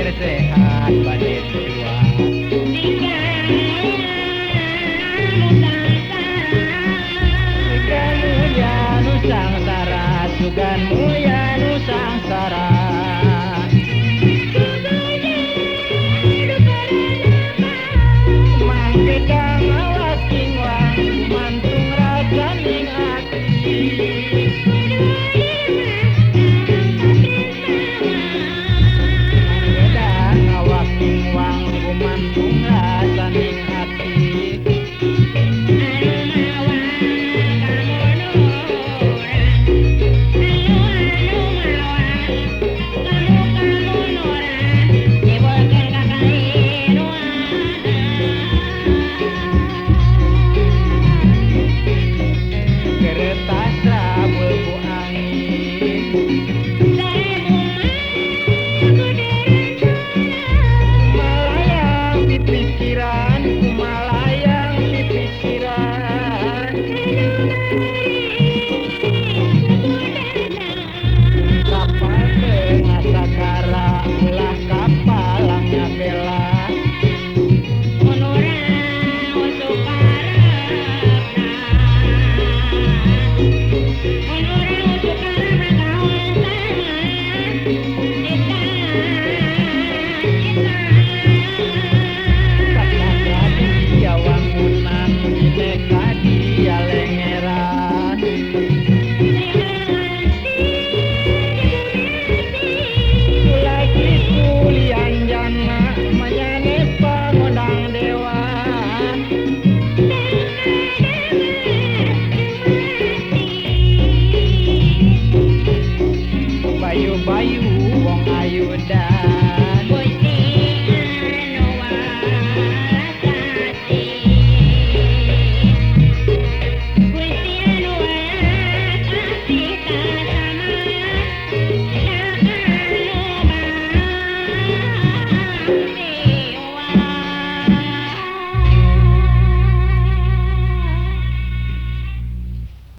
lahir sehat badan tua. Sugan mulia nusangsara, sugan mulia nusangsara. Mangkekang awas kingwang, gumantung rasaning ati. Mangkekang awas kingwang, gumantung rasaning ati. Kertas rabul ku angin, malayang di pikiran, ku malayang di pikiran. Kapal tengah sakara, ulah kapalangnya bela. Dia wangunan bineka dia lengeran. Lagi kulian jana menyane pangondang dewa. Bayu-bayu wong ayuda